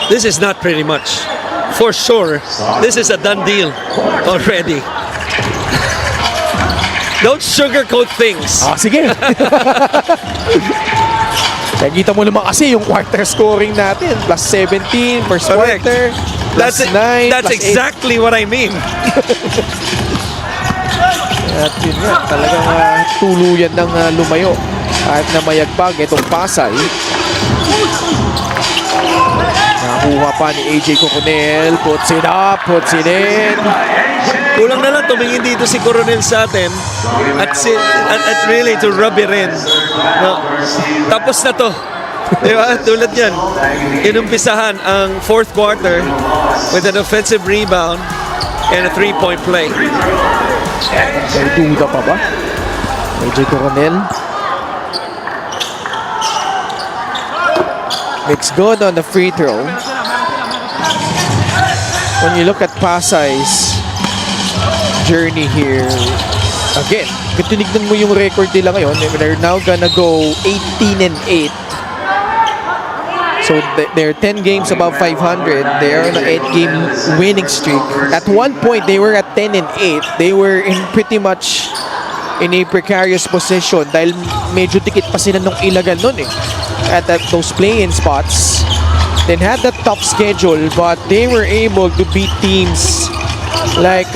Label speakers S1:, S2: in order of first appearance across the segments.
S1: this is not pretty much. For sure, this is a done deal already. Don't sugarcoat things.
S2: Sige. Nakita mo naman kasi yung quarter scoring natin. Plus 17, first
S1: Correct.
S2: quarter. Plus 9,
S1: That's
S2: plus
S1: exactly what I mean.
S2: At yun nga, talagang tuluyan ng lumayo. Kahit na mayagpag itong Pasay. Nakuha pa ni AJ Coronel. Puts it up, puts it in.
S1: Kulang na lang tumingin dito si Coronel sa atin at really to rub it in. No. Tapos na to. Diba? Tulad yan. Inumpisahan ang fourth quarter with an offensive rebound and a three-point play.
S2: May duda pa ba? AJ Coronel. It's good on the free throw. When you look at Pasay's journey here, again, kung tinignan mo yung record nila ngayon, they're now gonna go 18-8. So they're 10 games above 500. They're on an 8-game winning streak. At one point, they were at 10-8. They were in pretty much in a precarious position dahil medyo dikit pa sila nung ilagan nun eh. At those play-in spots. Then had that tough schedule, but they were able to beat teams like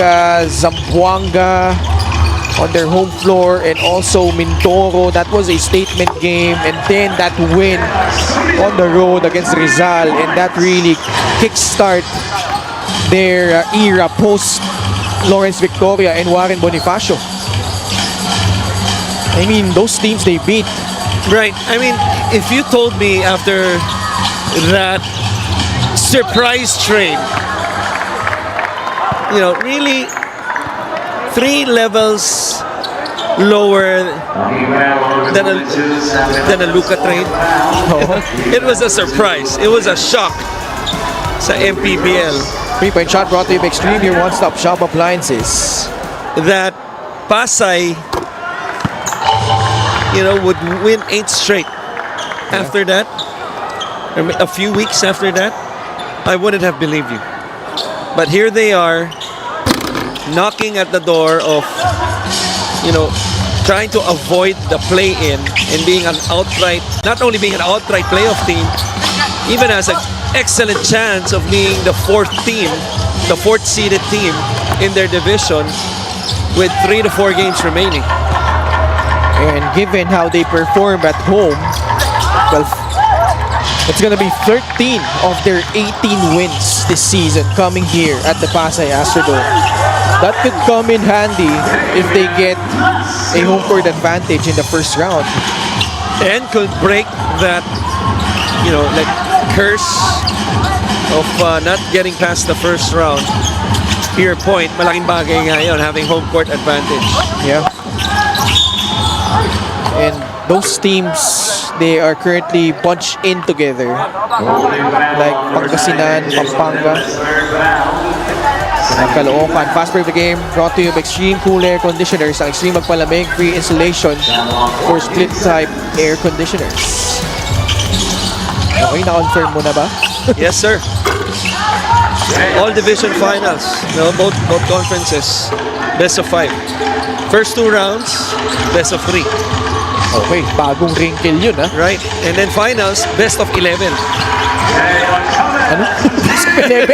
S2: Zamboanga on their home floor and also Mindoro. That was a statement game, and then that win on the road against Rizal, and that really kickstart their era post Lawrence Victoria and Warren Bonifacio. I mean, those teams they beat.
S1: Right. I mean, if you told me after that surprise trade, you know, really 3 levels lower than a Luka trade, it was a surprise. It was a shock sa MPBL.
S2: 3-point shot brought to you by Extreme, your one-stop shop appliances.
S1: That Pasay, you know, would win 8 straight. After that, a few weeks after that, I wouldn't have believed you. But here they are, knocking at the door of, you know, trying to avoid the play-in and being an outright, not only being an outright playoff team, even has an excellent chance of being the fourth seeded team in their division with 3 to 4 games remaining.
S2: And given how they perform at home, well, it's gonna be 13 of their 18 wins this season coming here at the Pasay Astrodome. That could come in handy if they get a home court advantage in the first round.
S1: And could break that, you know, like curse of not getting past the first round. To your point, malaking bagay nga yun, having home court advantage.
S2: Yeah. And those teams, they are currently bunched in together. Like Pangasinan, Pampanga, Caloocan. Fast break the game brought to you by Extreme Cool Air Conditioners. Ang Extreme magpalamig, free installation for split type air conditioners. Okay, na-confirm mo na ba?
S1: Yes, sir. All division finals, no, both conferences, best of 5. First 2 rounds, best of 3.
S2: Okay, bagong wrinkle yun ha.
S1: Right, and then finals, best of 11.
S2: Ano? 11?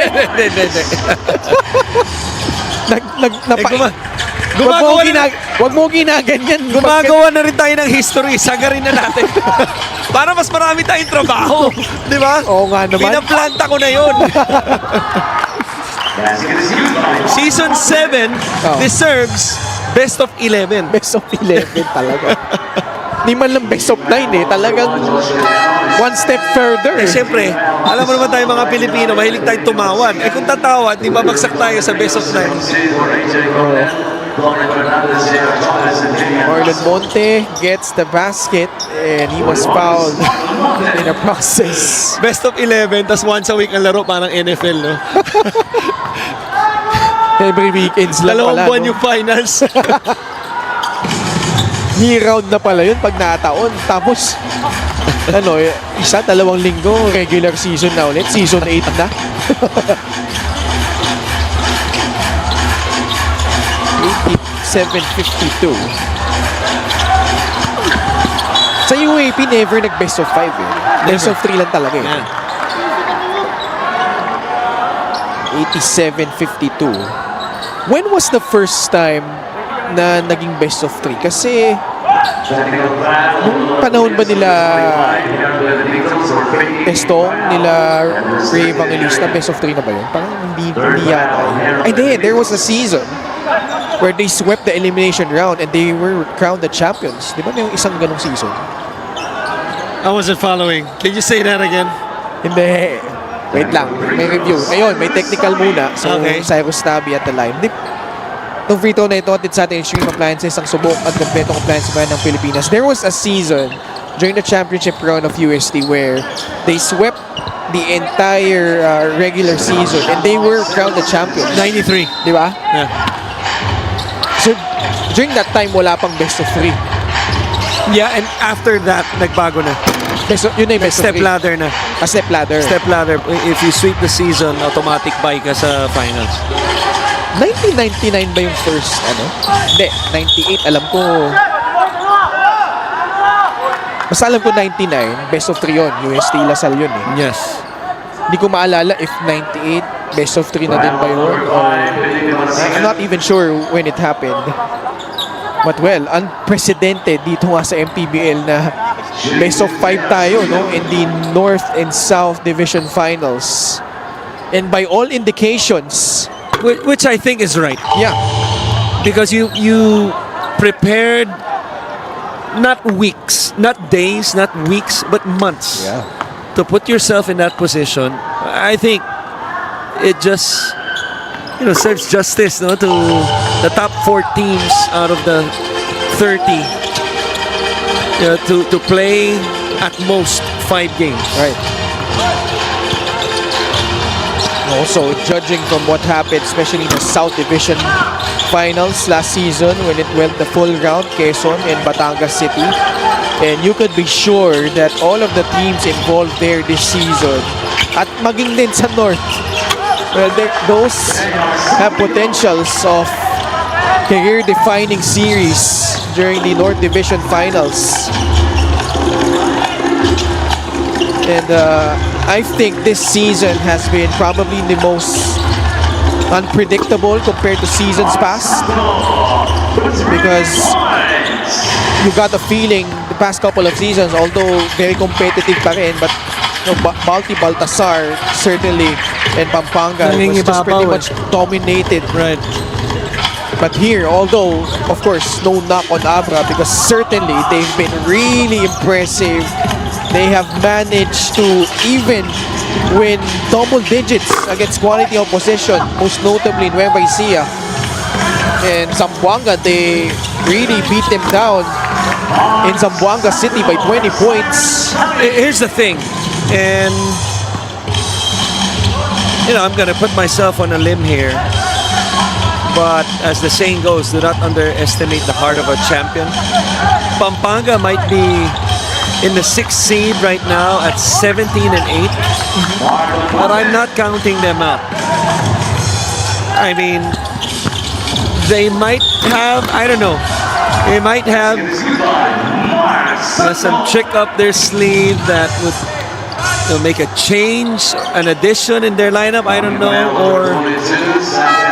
S2: Wag mo ginaganyan.
S1: Gumagawa na rin tayo ng history, sagarin na natin. Para mas marami tayong trabaho, di ba?
S2: Oo nga naman.
S1: Pinaplanta ko na yun. Season 7 deserves best of 11.
S2: Best of 11 talaga. Di man lang best of 9 eh. Talagang one step further.
S1: Eh siyempre, alam mo naman tayo mga Pilipino, mahilig tayong tumawad. Eh kung tatawad, di ba bagsak tayo sa best of 9?
S2: Marlon Monte gets the basket and he was fouled in the process.
S1: Best of 11, tas once a week ang laro, parang NFL, no?
S2: Every weekends lang pala.
S1: Dalawang buwan yung finals.
S2: Year round na pala yun pag nataon. Tapos, ano, isa, 2 linggo, regular season na ulit. Season 8 na. 87-52. Sa UAP, never nag-best of 5 eh. Best of 3 lang talaga eh.
S1: Yeah.
S2: 87-52. When was the first time na naging best of 3? Kasi nung panahon ba nila Pestong, nila Ray Evangelista, best of 3 na ba yun? Parang hindi yata. Ay, there was a season where they swept the elimination round and they were crowned the champions. Di ba may isang ganong season?
S1: I wasn't following. Can you say that again?
S2: Hindi. Wait lang. May review. Ayun, may technical muna. So,
S1: Okay.
S2: Cyrus Tabi at the line. Itong free throw na ito atid sa ating Extreme Appliances, ang subok at kompletong appliance brand ng Pilipinas. There was a season during the championship run of UST where they swept the entire regular season and they were crowned the champions.
S1: 93.
S2: Di ba?
S1: Yeah.
S2: So, during that time, wala pang best of 3.
S1: Yeah, and after that, nagbago na.
S2: Yun na yung best of
S1: Step
S2: 3.
S1: ladder na.
S2: Step ladder.
S1: Step ladder. If you sweep the season, automatic bye ka sa finals.
S2: 1999 ba yung first, ano? Hindi, 98, alam ko. Basta alam ko 99, best of 3 yun. UST Lasal yun eh.
S1: Yes.
S2: Hindi ko maalala if 98, best of 3 na din ba yun? Or, I'm not even sure when it happened. But well, unprecedented dito nga sa MPBL na best of 5 tayo, no? In the North and South Division Finals. And by all indications,
S1: Which I think is right.
S2: yeah,
S1: Because you prepared not weeks, not days, not weeks, but months to put yourself in that position. I think it just serves justice, no, to the top 4 teams out of the 30, to play at most 5 games.
S2: right. Also, judging from what happened, especially in the South Division Finals last season when it went the full round, Quezon and Batangas City. And you could be sure that all of the teams involved there this season, at maging din sa North, well, those have potentials of career-defining series during the North Division Finals. And I think this season has been probably the most unpredictable compared to seasons past, because you got the feeling the past couple of seasons, although very competitive pa rin, but Balti Baltasar certainly and Pampanga was just pretty much dominated.
S1: Right.
S2: But here, although of course no knock on Abra, because certainly they've been really impressive. They have managed to even win double digits against quality opposition, most notably Nueva Ecija. And Zamboanga, they really beat them down in Zamboanga City by 20 points.
S1: Here's the thing, and I'm gonna put myself on a limb here, but as the saying goes, do not underestimate the heart of a champion. Pampanga might be in the 6th seed right now at 17-8, but I'm not counting them out. I mean, they might have, I don't know, they might have some trick up their sleeve that would make a change, an addition in their lineup, I don't know, or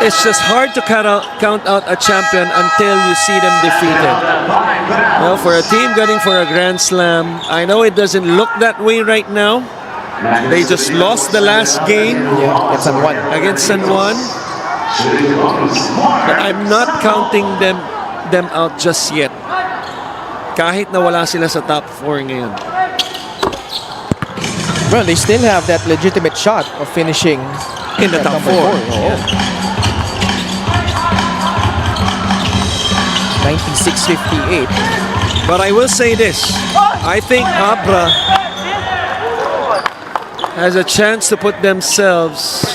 S1: it's just hard to count out a champion until you see them defeated. For a team gunning for a Grand Slam, I know it doesn't look that way right now. They just lost the last game against San Juan. But I'm not counting them out just yet. Kahit na wala sila sa top 4 ngayon.
S2: Well, they still have that legitimate shot of finishing
S1: In the top 4. Yeah.
S2: 96-58.
S1: But I will say this. I think Abra has a chance to put themselves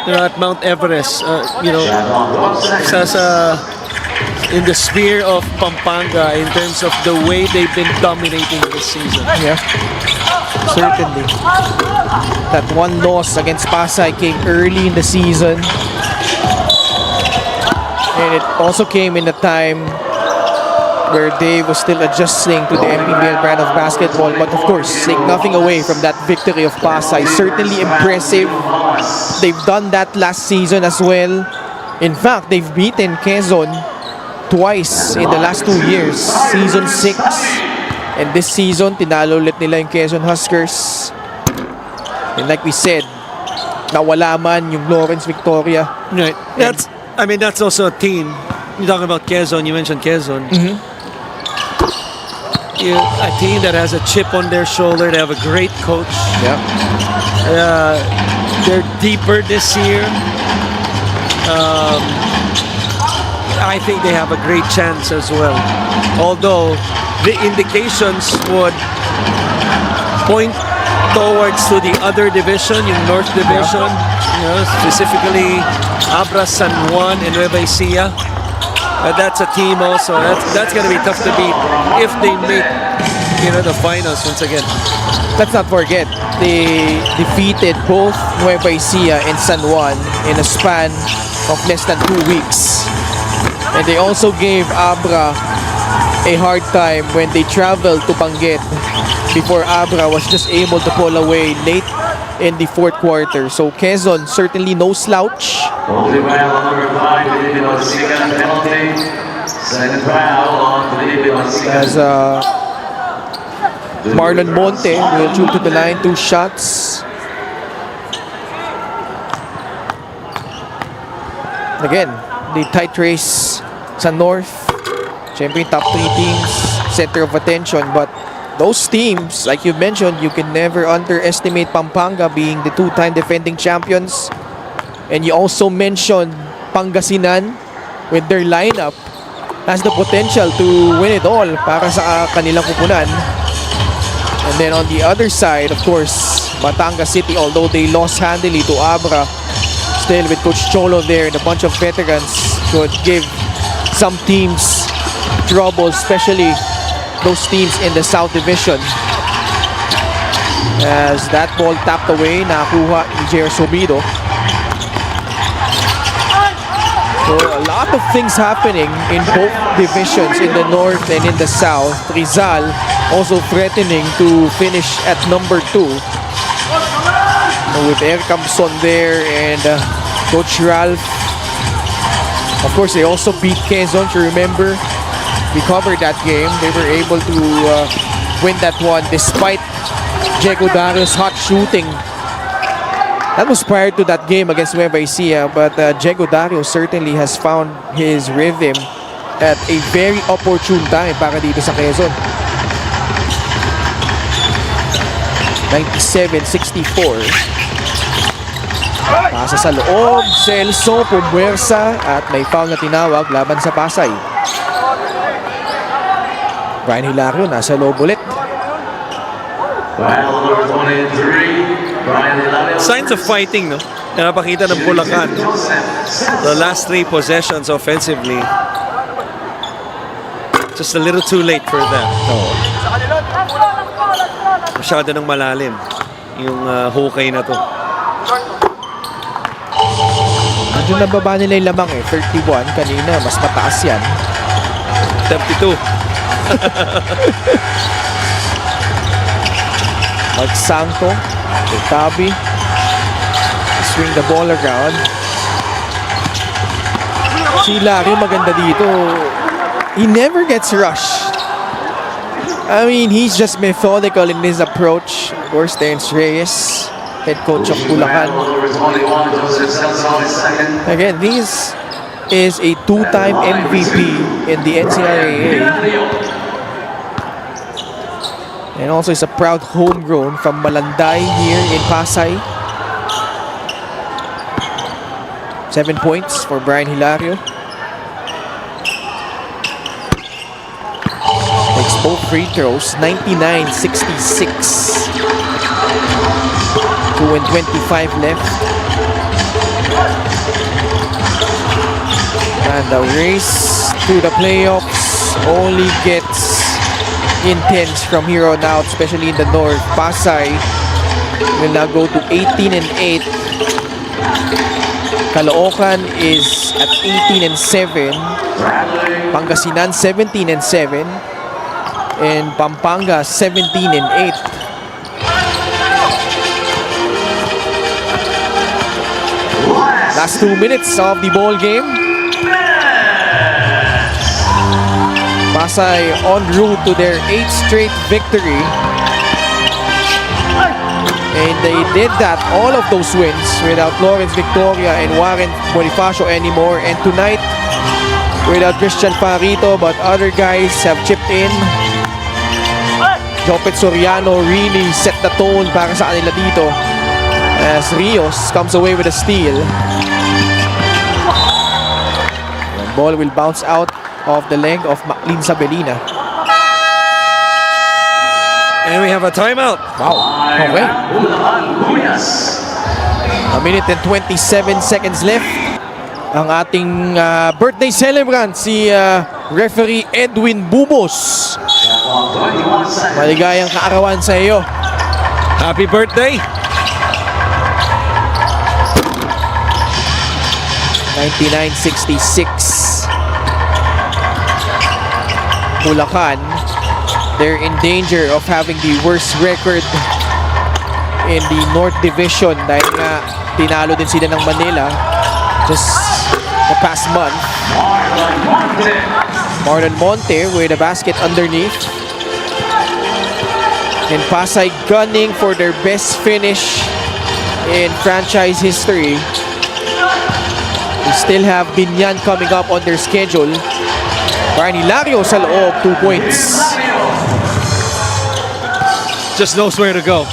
S1: at Mount Everest. Sa in the sphere of Pampanga in terms of the way they've been dominating this season.
S2: Yeah, certainly. That one loss against Pasay came early in the season. And it also came in a time where Dave was still adjusting to the MPBL brand of basketball. But of course, take nothing away from that victory of Pasay. Certainly impressive. They've done that last season as well. In fact, they've beaten Quezon twice in the last 2 years. Season 6 and this season, tinalo ulit nila yung Quezon Huskers. And like we said, nawala man yung Lawrence Victoria.
S1: Right. That's also a team. You're talking about Quezon, you mentioned Quezon. A team that has a chip on their shoulder. They have a great coach.
S2: Yeah.
S1: They're deeper this year. I think they have a great chance as well. Although the indications would point towards to the other division, yung North Division, specifically Abra, San Juan, and Nueva Ecija. That's a team also. That's going to be tough to beat if they make the finals once again.
S2: Let's not forget, they defeated both Nueva Ecija and San Juan in a span of less than 2 weeks. And they also gave Abra a hard time when they traveled to Panguet before Abra was just able to pull away late in the fourth quarter. So Quezon certainly no slouch.
S3: Holding foul on number 5, Felipe Marsigan, penalty. Second foul on Felipe Marsigan.
S2: As Marlon Monte will shoot to the line, 2 shots. Again, the tight race sa North. Siyempre, top 3 teams, center of attention. But those teams, like you mentioned, you can never underestimate Pampanga being the 2-time defending champions. And you also mentioned Pangasinan with their lineup has the potential to win it all para sa kanilang kupunan. And then on the other side, of course, Batangas City, although they lost handily to Abra, still with Coach Cholo there and a bunch of veterans, could give some teams trouble, especially those teams in the South Division. As that ball tapped away, nakuha ni Jer Sobido. So a lot of things happening in both divisions, in the North and in the South. Rizal also threatening to finish at number 2. With Eric Campson there and Coach Ralph. Of course, they also beat Quezon. You remember, we covered that game. They were able to win that one despite Diego Dario's hot shooting. That was prior to that game against Nueva Ecija, but Diego Dario certainly has found his rhythm at a very opportune time para dito sa Quezon. 97-64. Pasa sa loob, Celso pumwersa at may foul na tinawag laban sa Pasay. Brian Hilario nasa loob ulit.
S3: Foul number 23, Brian Hilario.
S1: Signs of fighting, no? Napakita ng Bulacan. The last 3 possessions offensively. Just a little too late for them. Masyado ng malalim yung hukay na to.
S2: Medyo nababa nila yung lamang 31 kanina, mas mataas yan.
S1: 32.
S2: Magsanto, Tabi, swing the ball around. Si Larry maganda dito. He never gets rushed. I mean, he's just methodical in his approach. Of course, Terence Reyes, head coach of Bulacan.
S3: Number 21, Joseph Celso is second.
S2: Again, this is a 2-time MVP in the NCAA. And also is a proud homegrown from Malanday here in Pasay. 7 points for Brian Hilario. Takes both free throws, 99-66. 2:25 left. And the race to through the playoffs only gets intense from here on out, especially in the north. Pasay will now go to 18-8. Caloocan is at 18-7. Pangasinan 17-7. And Pampanga 17-8. Last 2 minutes of the ball game. Pasay en route to their 8th straight victory. And they did that, all of those wins, without Lawrence Victoria and Warren Bonifacio anymore. And tonight, without Christian Parito, but other guys have chipped in. Jopet Soriano really set the tone para sa kanila dito, as Rios comes away with a steal. The ball will bounce out of the leg of Maclean Sabelina.
S1: And we have a timeout.
S2: Wow. Okay. A minute and 27 seconds left. Ang ating birthday celebrant, si referee Edwin Bubos. Maligayang kaarawan sa iyo.
S1: Happy birthday.
S2: 99-66. Bulacan, they're in danger of having the worst record in the North Division dahil nga tinalo din sila ng Manila just the past month. Marlon Monte with a basket underneath. And Pasay gunning for their best finish in franchise history. We still have Binyan coming up on their schedule. Brian Hilario sa loob, 2 points.
S1: Just knows where to go.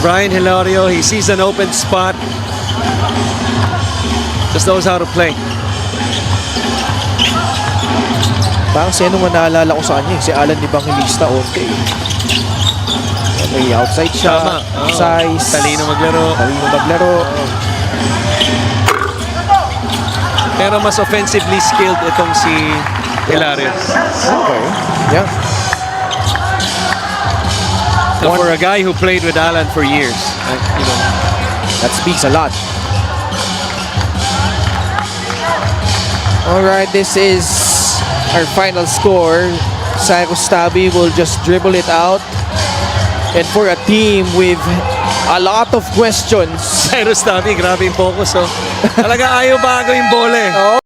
S1: Brian Hilario, he sees an open spot. Just knows how to play.
S2: Parang si ano man naalala ko sa kanya, si Alan Evangelista Onte. May outside shot,
S1: Tama.
S2: size,
S1: Talino maglaro. Pero mas offensively skilled itong si Hilario.
S2: Okay, yeah.
S1: So for a guy who played with Alan for years,
S2: That speaks a lot. Alright, this is our final score. Cyrus Tabi will just dribble it out. And for a team with a lot of questions.
S1: Cyrus Tabi, grabe yung focus. Oh. Talaga ayaw bago yung bola eh.
S2: Oo,